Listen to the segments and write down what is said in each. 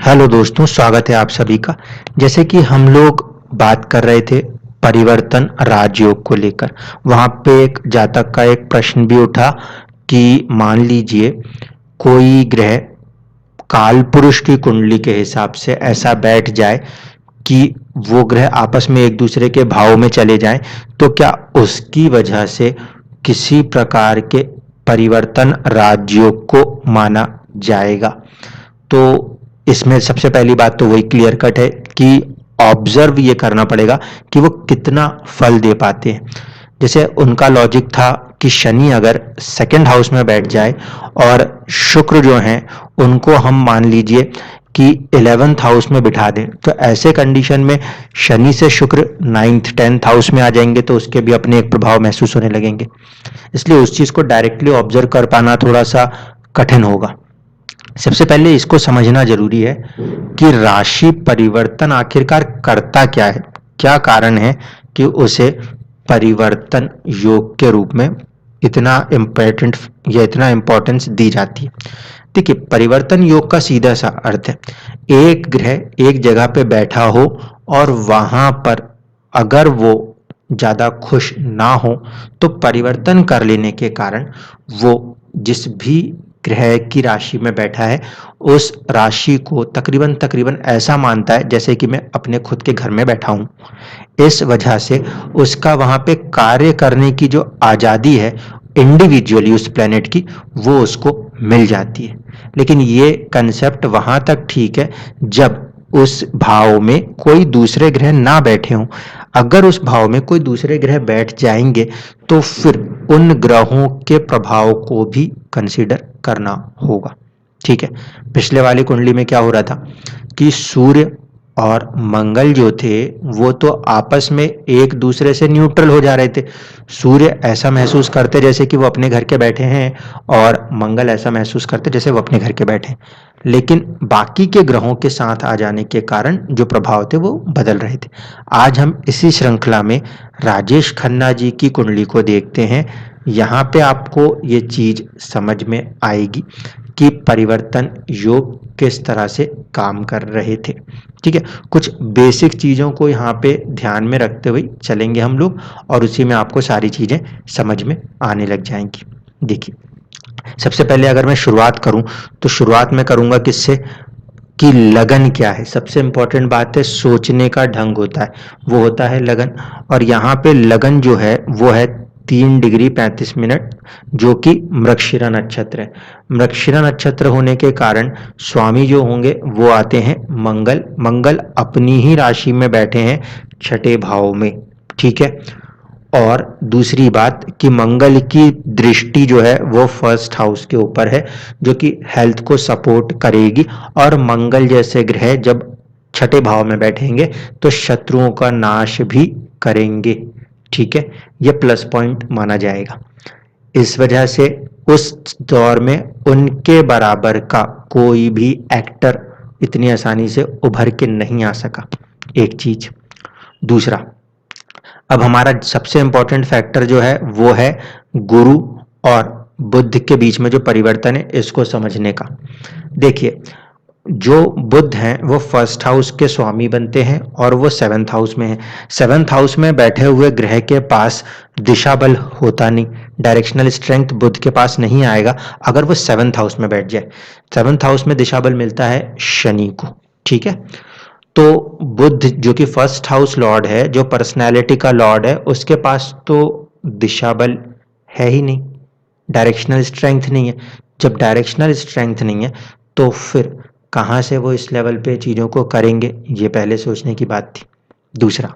Hello दोस्तों, स्वागत है आप सभी का। जैसे कि हम लोग बात कर रहे थे परिवर्तन राजयोग को लेकर, वहां पे एक जातक का एक प्रश्न भी उठा कि मान लीजिए कोई ग्रह काल पुरुष की कुंडली के हिसाब से ऐसा बैठ जाए कि वो ग्रह आपस में एक दूसरे के भाव में चले जाएं, तो क्या उसकी वजह से किसी प्रकार के परिवर्तन राजयोग को माना जाएगा? तो इसमें सबसे पहली बात तो वही क्लियर कट है कि ऑब्जर्व ये करना पड़ेगा कि वो कितना फल दे पाते हैं। जैसे उनका लॉजिक था कि शनि अगर सेकंड हाउस में बैठ जाए और शुक्र जो हैं उनको हम मान लीजिए कि 11th हाउस में बिठा दें, तो ऐसे कंडीशन में शनि से शुक्र 9th 10th हाउस में आ जाएंगे, तो उसके भी अपने एक प्रभाव महसूस होने लगेंगे। इसलिए उस चीज को डायरेक्टली ऑब्जर्व कर पाना थोड़ा सा कठिन होगा। सबसे पहले इसको समझना जरूरी है कि राशि परिवर्तन आखिरकार करता क्या है, क्या कारण है कि उसे परिवर्तन योग के रूप में इतना इम्पोर्टेंट या इतना इम्पोर्टेंस दी जाती है। देखिए, परिवर्तन योग का सीधा सा अर्थ है एक ग्रह एक जगह पे बैठा हो और वहां पर अगर वो ज्यादा खुश ना हो, तो परिवर्तन कर लेने के कारण वो जिस भी ग्रह की राशि में बैठा है उस राशि को तकरीबन तकरीबन ऐसा मानता है जैसे कि मैं अपने खुद के घर में बैठा हूं। इस वजह से उसका वहां पे कार्य करने की जो आजादी है इंडिविजुअली उस प्लेनेट की, वो उसको मिल जाती है। लेकिन ये कंसेप्ट वहां तक ठीक है जब उस भाव में कोई दूसरे ग्रह ना बैठे हों। अगर उस भाव में कोई दूसरे ग्रह बैठ जाएंगे तो फिर उन ग्रहों के प्रभाव को भी कंसीडर करना होगा। ठीक है, पिछले वाली कुंडली में क्या हो रहा था कि सूर्य और मंगल जो थे वो तो आपस में एक दूसरे से न्यूट्रल हो जा रहे थे। सूर्य ऐसा महसूस करते जैसे कि वो अपने घर के बैठे हैं और मंगल ऐसा महसूस करते जैसे वो अपने घर के बैठे हैं। लेकिन बाकी के ग्रहों के साथ आ जाने के कारण जो प्रभाव थे वो बदल रहे थे। आज हम इसी श्रृंखला में राजेश खन्ना जी की कुंडली को देखते हैं। यहाँ पे आपको ये चीज समझ में आएगी कि परिवर्तन योग किस तरह से काम कर रहे थे। ठीक है, कुछ बेसिक चीजों को यहाँ पे ध्यान में रखते हुए चलेंगे हम लोग और उसी में आपको सारी चीजें समझ में आने लग जाएंगी। देखिए, सबसे पहले अगर मैं शुरुआत करूं तो शुरुआत में करूंगा किससे कि लगन क्या है। सबसे इंपॉर्टेंट बात है सोचने का ढंग होता है, वो होता है लगन। और यहाँ पे लगन जो है वो है 3 डिग्री 35 मिनट, जो कि मृगशिरा नक्षत्र है। मृगशिरा नक्षत्र होने के कारण स्वामी जो होंगे वो आते हैं मंगल। मंगल अपनी ही राशि में बैठे हैं छठे भाव में। ठीक है, और दूसरी बात कि मंगल की दृष्टि जो है वो फर्स्ट हाउस के ऊपर है, जो कि हेल्थ को सपोर्ट करेगी। और मंगल जैसे ग्रह जब छठे भाव में बैठेंगे तो शत्रुओं का नाश भी करेंगे। ठीक है, ये प्लस पॉइंट माना जाएगा। इस वजह से उस दौर में उनके बराबर का कोई भी एक्टर इतनी आसानी से उभर के नहीं आ सका, एक चीज। दूसरा, अब हमारा सबसे इंपॉर्टेंट फैक्टर जो है वो है गुरु और बुध के बीच में जो परिवर्तन है इसको समझने का। देखिए, जो बुध हैं वो फर्स्ट हाउस के स्वामी बनते हैं और वो 7th हाउस में है। 7th हाउस में बैठे हुए ग्रह के पास दिशा बल होता नहीं, डायरेक्शनल स्ट्रेंथ बुध के पास नहीं आएगा अगर वो 7th हाउस में बैठ जाए। 7th हाउस में दिशा बल मिलता है शनि को। ठीक है, तो बुध जो कि फर्स्ट हाउस लॉर्ड है, जो पर्सनैलिटी का लॉर्ड है, उसके पास तो दिशा बल है ही नहीं, डायरेक्शनल स्ट्रेंथ नहीं है। जब डायरेक्शनल स्ट्रेंथ नहीं है तो फिर कहाँ से वो इस लेवल पे चीज़ों को करेंगे, ये पहले सोचने की बात थी। दूसरा,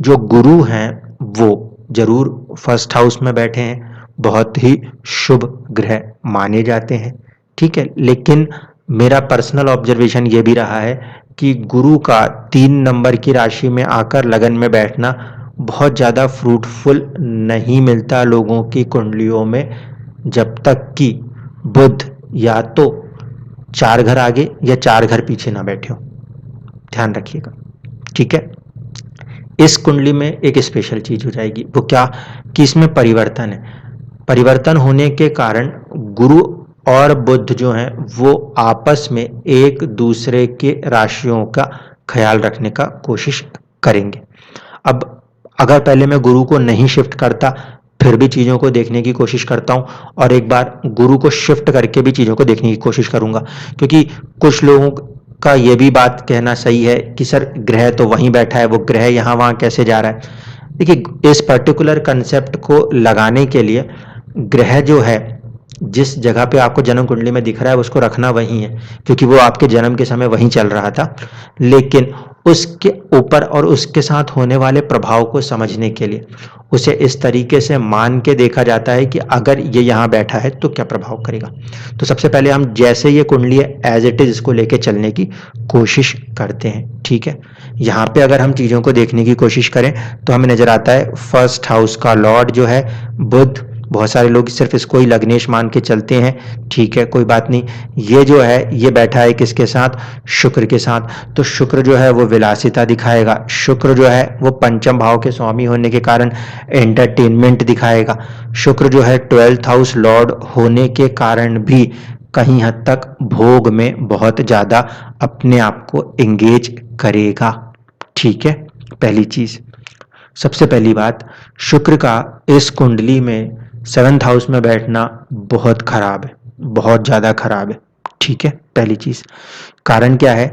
जो गुरु हैं वो जरूर फर्स्ट हाउस में बैठे हैं, बहुत ही शुभ ग्रह माने जाते हैं। ठीक है, लेकिन मेरा पर्सनल ऑब्जर्वेशन ये भी रहा है कि गुरु का 3 नंबर की राशि में आकर लगन में बैठना बहुत ज़्यादा फ्रूटफुल नहीं मिलता लोगों की कुंडलियों में, जब तक कि बुध या तो 4 घर आगे या 4 घर पीछे ना बैठे हो। ध्यान रखिएगा। ठीक है, इस कुंडली में एक स्पेशल चीज हो जाएगी, वो क्या कि इसमें परिवर्तन है। परिवर्तन होने के कारण गुरु और बुध जो हैं वो आपस में एक दूसरे के राशियों का ख्याल रखने का कोशिश करेंगे। अब अगर पहले मैं गुरु को नहीं शिफ्ट करता, फिर भी चीज़ों को देखने की कोशिश करता हूँ, और एक बार गुरु को शिफ्ट करके भी चीज़ों को देखने की कोशिश करूँगा, क्योंकि कुछ लोगों का ये भी बात कहना सही है कि सर ग्रह तो वहीं बैठा है, वो ग्रह यहाँ वहाँ कैसे जा रहा है। देखिए, इस पर्टिकुलर कंसेप्ट को लगाने के लिए ग्रह जो है जिस जगह पे आपको जन्म कुंडली में दिख रहा है उसको रखना वहीं है, क्योंकि वो आपके जन्म के समय वहीं चल रहा था। लेकिन उसके ऊपर और उसके साथ होने वाले प्रभाव को समझने के लिए उसे इस तरीके से मान के देखा जाता है कि अगर ये यहाँ बैठा है तो क्या प्रभाव करेगा। तो सबसे पहले हम जैसे ये कुंडली है एज इट इज इसको लेके चलने की कोशिश करते हैं, ठीक है। यहाँ पे अगर हम चीज़ों को देखने की कोशिश करें तो हमें नजर आता है फर्स्ट हाउस का लॉर्ड जो है बुध, बहुत सारे लोग सिर्फ इसको ही लग्नेश मान के चलते हैं, ठीक है, कोई बात नहीं। ये जो है ये बैठा है किसके साथ, शुक्र के साथ। तो शुक्र जो है वो विलासिता दिखाएगा, शुक्र जो है वो पंचम भाव के स्वामी होने के कारण एंटरटेनमेंट दिखाएगा, शुक्र जो है 12th हाउस लॉर्ड होने के कारण भी कहीं हद तक भोग में बहुत ज्यादा अपने आप को एंगेज करेगा, ठीक है। पहली चीज, सबसे पहली बात, शुक्र का इस कुंडली में 7th हाउस में बैठना बहुत खराब है, बहुत ज्यादा खराब है, ठीक है। पहली चीज, कारण क्या है,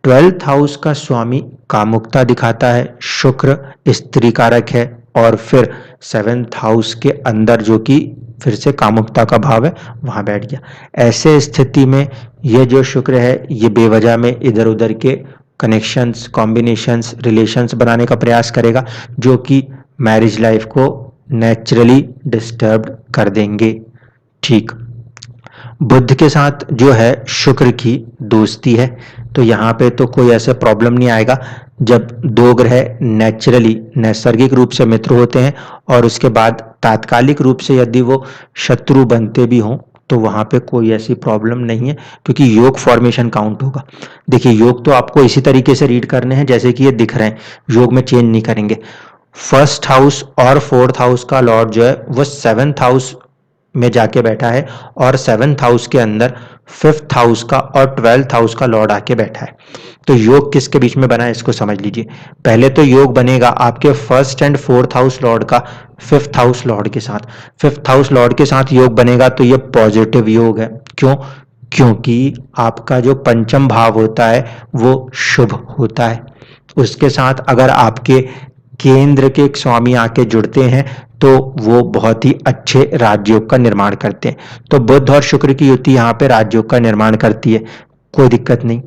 12th हाउस का स्वामी कामुकता दिखाता है, शुक्र स्त्री कारक है, और फिर 7th हाउस के अंदर जो कि फिर से कामुकता का भाव है वहां बैठ गया। ऐसे स्थिति में ये जो शुक्र है ये बेवजह में इधर उधर के कनेक्शंस, कॉम्बिनेशंस, रिलेशंस बनाने का प्रयास करेगा, जो कि मैरिज लाइफ को नेचुरली डिस्टर्ब कर देंगे, ठीक। बुध के साथ जो है शुक्र की दोस्ती है, तो यहाँ पे तो कोई ऐसा प्रॉब्लम नहीं आएगा। जब दो ग्रह नेचुरली नैसर्गिक रूप से मित्र होते हैं और उसके बाद तात्कालिक रूप से यदि वो शत्रु बनते भी हों तो वहां पे कोई ऐसी प्रॉब्लम नहीं है, क्योंकि योग फॉर्मेशन काउंट होगा। देखिए, योग तो आपको इसी तरीके से रीड करने हैं जैसे कि ये दिख रहे हैं, योग में चेंज नहीं करेंगे। फर्स्ट हाउस और 4th हाउस का लॉर्ड जो है वो 7th हाउस में जाके बैठा है, और 7th हाउस के अंदर 5th हाउस का और 12th हाउस का लॉर्ड आके बैठा है। तो योग किसके बीच में बना है इसको समझ लीजिए। पहले तो योग बनेगा आपके 1st and 4th house Lord का 5th हाउस लॉर्ड के साथ। 5th हाउस लॉर्ड के साथ योग बनेगा तो ये पॉजिटिव योग है। क्यों? क्योंकि आपका जो पंचम भाव होता है वो शुभ होता है, उसके साथ अगर आपके केंद्र के स्वामी आके जुड़ते हैं तो वो बहुत ही अच्छे राजयोग का निर्माण करते हैं। तो बुध और शुक्र की युति यहाँ पे राजयोग का निर्माण करती है, कोई दिक्कत नहीं।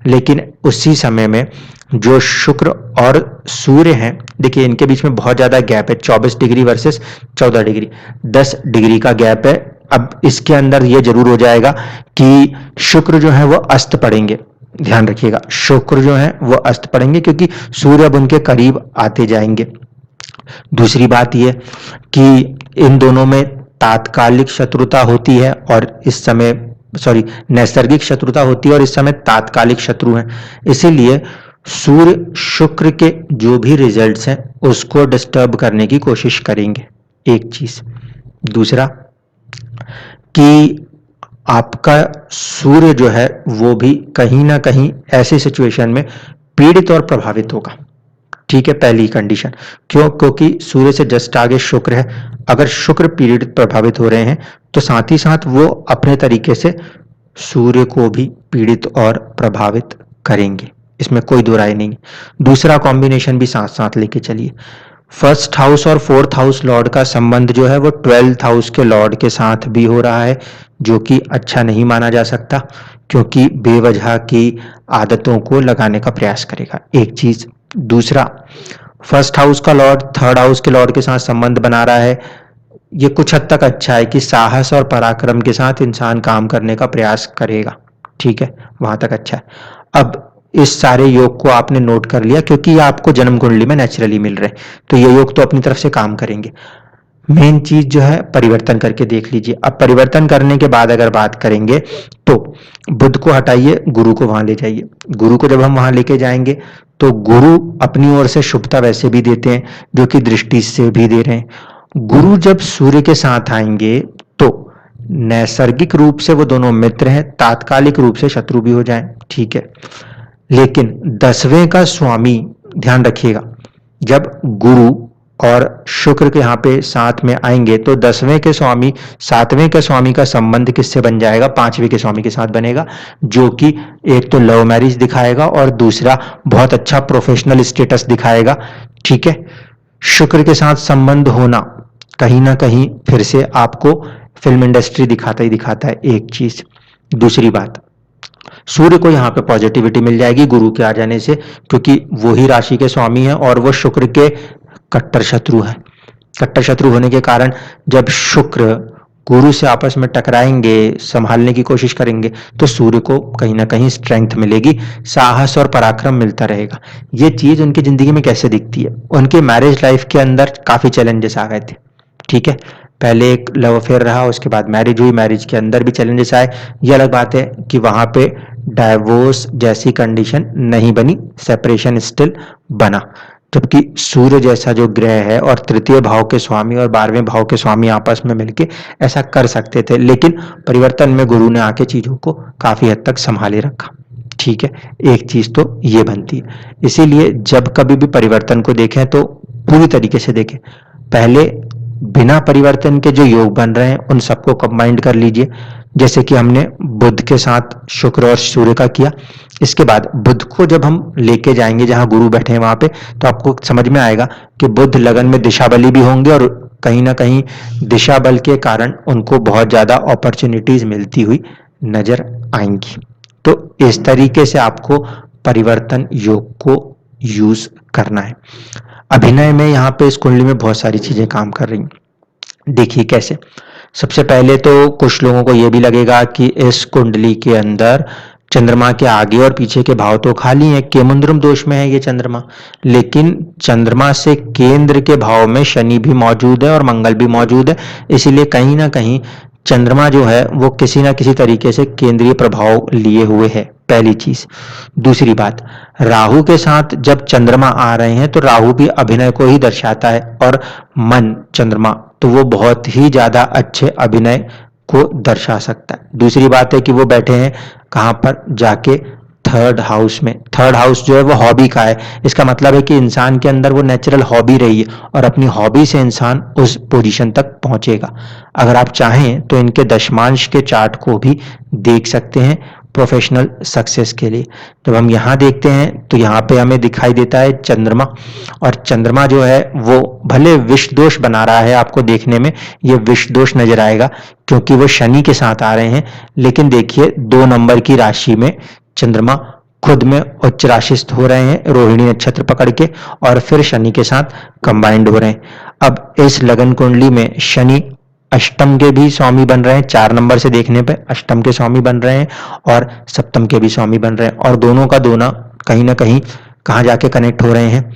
लेकिन उसी समय में जो शुक्र और सूर्य हैं, देखिए इनके बीच में बहुत ज्यादा गैप है, 24 डिग्री वर्सेस 14 डिग्री, 10 डिग्री का गैप है। अब इसके अंदर ये जरूर हो जाएगा कि शुक्र जो है वो अस्त पड़ेंगे, ध्यान रखिएगा, शुक्र जो है वो अस्त पड़ेंगे क्योंकि सूर्य अब उनके करीब आते जाएंगे। दूसरी बात यह कि इन दोनों में तात्कालिक शत्रुता होती है और इस समय नैसर्गिक शत्रुता होती है और इस समय तात्कालिक शत्रु हैं। इसीलिए सूर्य शुक्र के जो भी रिजल्ट्स हैं उसको डिस्टर्ब करने की कोशिश करेंगे, एक चीज। दूसरा कि आपका सूर्य जो है वो भी कहीं ना कहीं ऐसी सिचुएशन में पीड़ित और प्रभावित होगा, ठीक है। पहली कंडीशन, क्यों? क्योंकि सूर्य से जस्ट आगे शुक्र है। अगर शुक्र पीड़ित प्रभावित हो रहे हैं तो साथ ही साथ वो अपने तरीके से सूर्य को भी पीड़ित और प्रभावित करेंगे, इसमें कोई दो राय नहीं। दूसरा कॉम्बिनेशन भी साथ साथ लेके चलिए, 1st हाउस और 4th हाउस लॉर्ड का संबंध जो है वो 12th हाउस के लॉर्ड के साथ भी हो रहा है, जो कि अच्छा नहीं माना जा सकता, क्योंकि बेवजह की आदतों को लगाने का प्रयास करेगा, एक चीज। दूसरा, 1st हाउस का लॉर्ड 3rd हाउस के लॉर्ड के साथ संबंध बना रहा है, ये कुछ हद तक अच्छा है कि साहस और पराक्रम के साथ इंसान काम करने का प्रयास करेगा, ठीक है, वहां तक अच्छा है। अब इस सारे योग को आपने नोट कर लिया क्योंकि ये आपको जन्म कुंडली में नेचुरली मिल रहे हैं, तो ये योग तो अपनी तरफ से काम करेंगे। मेन चीज जो है परिवर्तन करके देख लीजिए। अब परिवर्तन करने के बाद अगर बात करेंगे तो बुध को हटाइए, गुरु को वहां ले जाइए। गुरु को जब हम वहां लेके जाएंगे तो गुरु अपनी ओर से शुभता वैसे भी देते हैं जो कि दृष्टि से भी दे रहे हैं। गुरु जब सूर्य के साथ आएंगे तो नैसर्गिक रूप से वो दोनों मित्र हैं, तात्कालिक रूप से शत्रु भी हो जाएं, ठीक है। लेकिन 10वें का स्वामी, ध्यान रखिएगा, जब गुरु और शुक्र के यहाँ पे साथ में आएंगे तो 10वें के स्वामी 7वें के स्वामी का संबंध किससे बन जाएगा? 5वें के स्वामी के साथ बनेगा, जो कि एक तो लव मैरिज दिखाएगा और दूसरा बहुत अच्छा प्रोफेशनल स्टेटस दिखाएगा, ठीक है। शुक्र के साथ संबंध होना कहीं ना कहीं फिर से आपको फिल्म इंडस्ट्री दिखाता ही दिखाता है, एक चीज। दूसरी बात, सूर्य को यहाँ पे पॉजिटिविटी मिल जाएगी गुरु के आ जाने से, क्योंकि वो ही राशि के स्वामी है और वो शुक्र के कट्टर शत्रु है। कट्टर शत्रु होने के कारण जब शुक्र गुरु से आपस में टकराएंगे, संभालने की कोशिश करेंगे, तो सूर्य को कहीं ना कहीं स्ट्रेंथ मिलेगी, साहस और पराक्रम मिलता रहेगा। ये चीज उनकी जिंदगी में कैसे दिखती है? उनके मैरिज लाइफ के अंदर काफी चैलेंजेस आ गए थे, ठीक है। पहले एक लव अफेयर रहा, उसके बाद मैरिज हुई, मैरिज के अंदर भी चैलेंजेस आए। ये अलग बात है कि वहां पे डाइवोर्स जैसी कंडीशन नहीं बनी, सेपरेशन स्टिल बना। जबकि सूर्य जैसा जो ग्रह है और तृतीय भाव के स्वामी और 12वें भाव के स्वामी आपस में मिलके ऐसा कर सकते थे, लेकिन परिवर्तन में गुरु ने आके चीजों को काफी हद तक संभाले रखा, ठीक है। एक चीज तो ये बनती है। इसीलिए जब कभी भी परिवर्तन को देखें तो पूरी तरीके से देखें। पहले बिना परिवर्तन के जो योग बन रहे हैं उन सबको कंबाइंड कर लीजिए, जैसे कि हमने बुध के साथ शुक्र और सूर्य का किया। इसके बाद बुध को जब हम लेके जाएंगे जहां गुरु बैठे हैं वहां पे, तो आपको समझ में आएगा कि बुध लगन में दिशा बली भी होंगे और कहीं ना कहीं दिशा बल के कारण उनको बहुत ज्यादा अपॉर्चुनिटीज मिलती हुई नजर आएंगी। तो इस तरीके से आपको परिवर्तन योग को यूज करना है। अभिनय में यहाँ पे इस कुंडली में बहुत सारी चीजें काम कर रही हैं। देखिए कैसे। सबसे पहले तो कुछ लोगों को यह भी लगेगा कि इस कुंडली के अंदर चंद्रमा के आगे और पीछे के भाव तो खाली हैं, केमुंद्रम दोष में है ये चंद्रमा, लेकिन चंद्रमा से केंद्र के भाव में शनि भी मौजूद है और मंगल भी मौजूद है। इसीलिए कहीं ना कहीं चंद्रमा जो है वो किसी ना किसी तरीके से केंद्रीय प्रभाव लिए हुए है, पहली चीज। दूसरी बात, राहु के साथ जब चंद्रमा आ रहे हैं तो राहु भी अभिनय को ही दर्शाता है और मन चंद्रमा, तो वो बहुत ही ज्यादा अच्छे अभिनय को दर्शा सकता है। दूसरी बात है कि वो बैठे हैं कहां पर? जाके थर्ड हाउस में। थर्ड हाउस जो है वो हॉबी का है। इसका मतलब है कि इंसान के अंदर वो नेचुरल हॉबी रही है और अपनी हॉबी से इंसान उस पोजीशन तक पहुंचेगा। अगर आप चाहें तो इनके दशमांश के चार्ट को भी देख सकते हैं प्रोफेशनल सक्सेस के लिए। जब हम यहाँ देखते हैं तो यहाँ पे हमें दिखाई देता है चंद्रमा, और चंद्रमा जो है वो भले विष दोष बना रहा है, आपको देखने में ये विष दोष नजर आएगा क्योंकि वो शनि के साथ आ रहे हैं। लेकिन देखिए 2 नंबर की राशि में चंद्रमा खुद में उच्च राशिस्थ हो रहे हैं, रोहिणी नक्षत्र पकड़ के, और फिर शनि के साथ कंबाइंड हो रहे हैं। अब इस लगन कुंडली में शनि अष्टम के भी स्वामी बन रहे हैं, 4 नंबर से देखने पे अष्टम के स्वामी बन रहे हैं और सप्तम के भी स्वामी बन रहे हैं, और दोनों का दोनों कहीं ना कहीं कहाँ जाके कनेक्ट हो रहे हैं?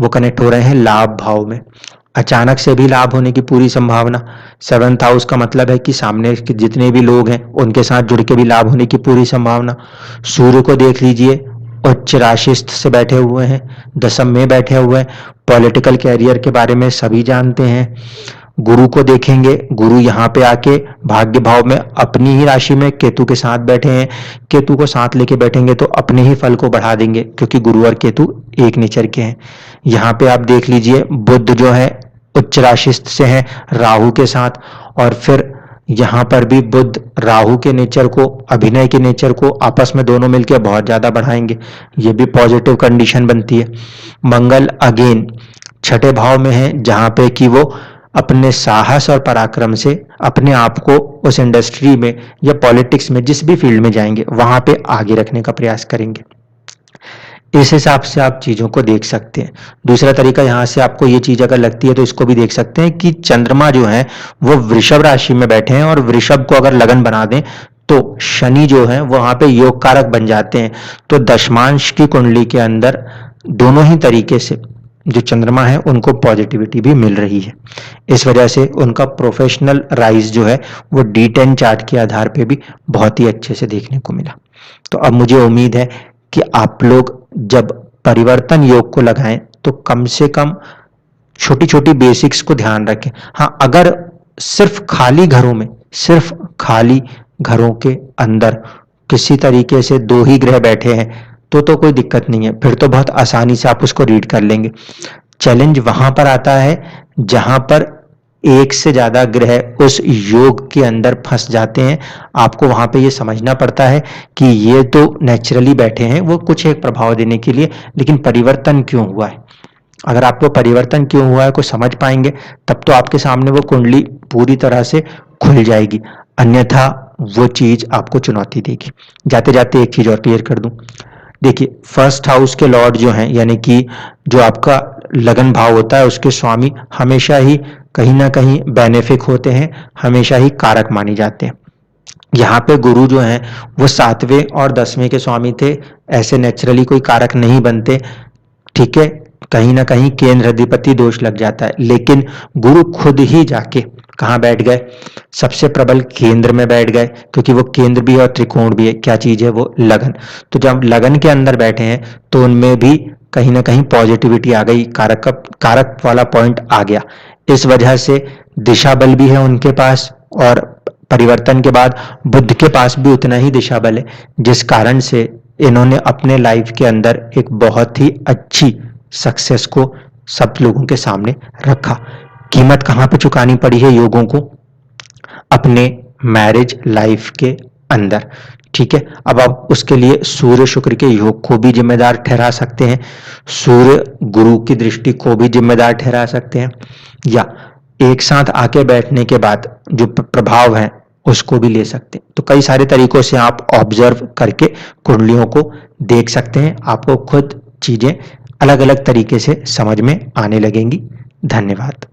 वो कनेक्ट हो रहे हैं लाभ भाव में। अचानक से भी लाभ होने की पूरी संभावना। 7th हाउस का मतलब है कि सामने के जितने भी लोग हैं उनके साथ जुड़ के भी लाभ होने की पूरी संभावना। सूर्य को देख लीजिए, उच्च राशिस्थ से बैठे हुए हैं, दशम में बैठे हुए हैं, पॉलिटिकल कैरियर के बारे में सभी जानते हैं। गुरु को देखेंगे, गुरु यहाँ पे आके भाग्य भाव में अपनी ही राशि में केतु के साथ बैठे हैं। केतु को साथ लेके बैठेंगे तो अपने ही फल को बढ़ा देंगे, क्योंकि गुरु और केतु एक नेचर के हैं। यहाँ पे आप देख लीजिए, बुध जो है उच्च राशिस्थ से है राहु के साथ, और फिर यहाँ पर भी बुध राहु के नेचर को, अभिनय के नेचर को आपस में दोनों मिलकर बहुत ज्यादा बढ़ाएंगे। ये भी पॉजिटिव कंडीशन बनती है। मंगल अगेन 6ठे भाव में है, जहां पे कि वो अपने साहस और पराक्रम से अपने आप को उस इंडस्ट्री में या पॉलिटिक्स में जिस भी फील्ड में जाएंगे वहां पे आगे रखने का प्रयास करेंगे। इस हिसाब से आप चीजों को देख सकते हैं। दूसरा तरीका, यहां से आपको ये चीज अगर लगती है तो इसको भी देख सकते हैं कि चंद्रमा जो है वो वृषभ राशि में बैठे हैं, और वृषभ को अगर लगन बना दें तो शनि जो है वहां पे योग कारक बन जाते हैं। तो दशमांश की कुंडली के अंदर दोनों ही तरीके से जो चंद्रमा है उनको पॉजिटिविटी भी मिल रही है। इस वजह से उनका प्रोफेशनल राइज जो है वो D10 चार्ट के आधार पे भी बहुत ही अच्छे से देखने को मिला। तो अब मुझे उम्मीद है कि आप लोग जब परिवर्तन योग को लगाएं तो कम से कम छोटी छोटी बेसिक्स को ध्यान रखें। हाँ, अगर सिर्फ खाली घरों में, सिर्फ खाली घरों के अंदर किसी तरीके से 2 ही ग्रह बैठे हैं तो कोई दिक्कत नहीं है, फिर तो बहुत आसानी से आप उसको रीड कर लेंगे। चैलेंज वहां पर आता है जहां पर एक से ज्यादा ग्रह उस योग के अंदर फंस जाते हैं। आपको वहां पे ये समझना पड़ता है कि ये तो नेचुरली बैठे हैं वो कुछ एक प्रभाव देने के लिए, लेकिन परिवर्तन क्यों हुआ है। अगर आपको परिवर्तन क्यों हुआ है को समझ पाएंगे तब तो आपके सामने वो कुंडली पूरी तरह से खुल जाएगी, अन्यथा वो चीज आपको चुनौती देगी। जाते जाते एक चीज और क्लियर कर दूं, देखिए फर्स्ट हाउस के लॉर्ड जो हैं, यानी कि जो आपका लगन भाव होता है उसके स्वामी हमेशा ही कहीं ना कहीं बेनिफिक होते हैं, हमेशा ही कारक माने जाते हैं। यहाँ पे गुरु जो हैं वो 7वें और 10वें के स्वामी थे, ऐसे नेचुरली कोई कारक नहीं बनते, ठीक है। कहीं ना कहीं केंद्र अधिपति दोष लग जाता है, लेकिन गुरु खुद ही जाके कहाँ बैठ गए, सबसे प्रबल केंद्र में बैठ गए, क्योंकि वो केंद्र भी है और त्रिकोण भी है। क्या चीज है वो, लगन। तो जब लगन के अंदर बैठे हैं तो उनमें भी कहीं ना कहीं पॉजिटिविटी आ गई, कारक वाला पॉइंट आ गया। इस वजह से दिशा बल भी है उनके पास, और परिवर्तन के बाद बुध के पास भी उतना ही दिशा बल है, जिस कारण से इन्होंने अपने लाइफ के अंदर एक बहुत ही अच्छी सक्सेस को सब लोगों के सामने रखा। कीमत कहां पे चुकानी पड़ी है योगों को, अपने मैरिज लाइफ के अंदर, ठीक है। अब आप उसके लिए सूर्य शुक्र के योग को भी जिम्मेदार ठहरा सकते हैं, सूर्य गुरु की दृष्टि को भी जिम्मेदार ठहरा सकते हैं, या एक साथ आके बैठने के बाद जो प्रभाव है उसको भी ले सकते हैं। तो कई सारे तरीकों से आप ऑब्जर्व करके कुंडलियों को देख सकते हैं, आपको खुद चीजें अलग अलग तरीके से समझ में आने लगेंगी। धन्यवाद।